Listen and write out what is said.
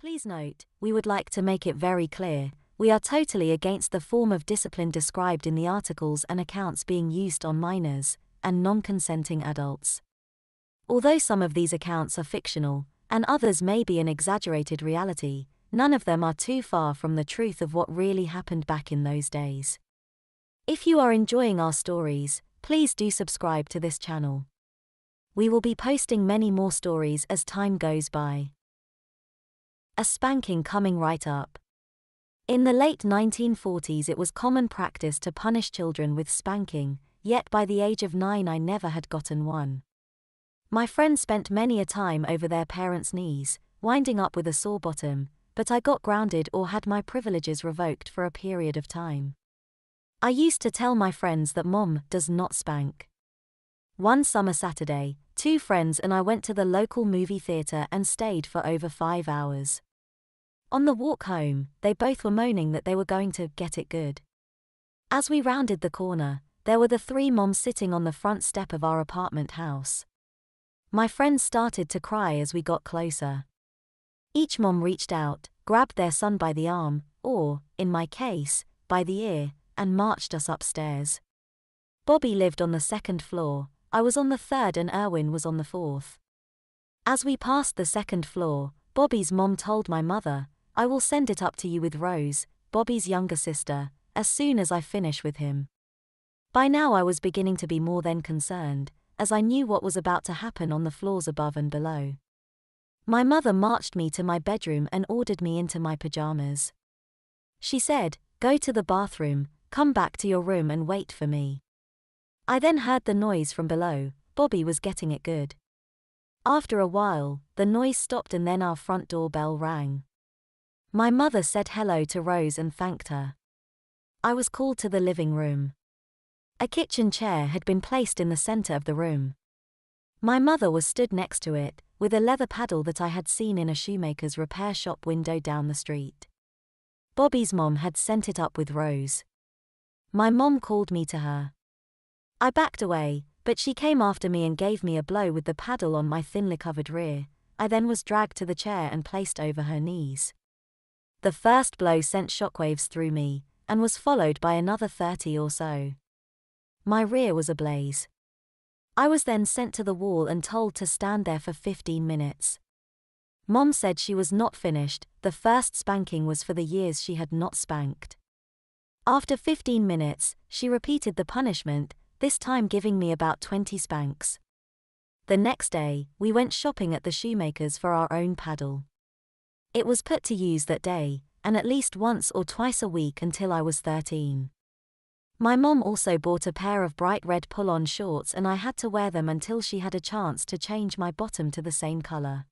Please note, we would like to make it very clear, we are totally against the form of discipline described in the articles and accounts being used on minors and non-consenting adults. Although some of these accounts are fictional, and others may be an exaggerated reality, none of them are too far from the truth of what really happened back in those days. If you are enjoying our stories, please do subscribe to this channel. We will be posting many more stories as time goes by. A spanking coming right up. In the late 1940s it was common practice to punish children with spanking, yet by the age of 9 I never had gotten one. My friends spent many a time over their parents' knees, winding up with a sore bottom, but I got grounded or had my privileges revoked for a period of time. I used to tell my friends that Mom does not spank. One summer Saturday, 2 friends and I went to the local movie theater and stayed for over 5 hours. On the walk home, they both were moaning that they were going to get it good. As we rounded the corner, there were the 3 moms sitting on the front step of our apartment house. My friends started to cry as we got closer. Each mom reached out, grabbed their son by the arm, or, in my case, by the ear, and marched us upstairs. Bobby lived on the 2nd floor, I was on the 3rd and Erwin was on the 4th. As we passed the 2nd floor, Bobby's mom told my mother, "I will send it up to you with Rose, Bobby's younger sister, as soon as I finish with him." By now I was beginning to be more than concerned, as I knew what was about to happen on the floors above and below. My mother marched me to my bedroom and ordered me into my pajamas. She said, "Go to the bathroom, come back to your room and wait for me." I then heard the noise from below. Bobby was getting it good. After a while, the noise stopped and then our front door bell rang. My mother said hello to Rose and thanked her. I was called to the living room. A kitchen chair had been placed in the center of the room. My mother was stood next to it, with a leather paddle that I had seen in a shoemaker's repair shop window down the street. Bobby's mom had sent it up with Rose. My mom called me to her. I backed away, but she came after me and gave me a blow with the paddle on my thinly covered rear. I then was dragged to the chair and placed over her knees. The first blow sent shockwaves through me, and was followed by another 30 or so. My rear was ablaze. I was then sent to the wall and told to stand there for 15 minutes. Mom said she was not finished, the first spanking was for the years she had not spanked. After 15 minutes, she repeated the punishment, this time giving me about 20 spanks. The next day, we went shopping at the shoemaker's for our own paddle. It was put to use that day, and at least once or twice a week until I was 13. My mom also bought a pair of bright red pull-on shorts and I had to wear them until she had a chance to change my bottom to the same color.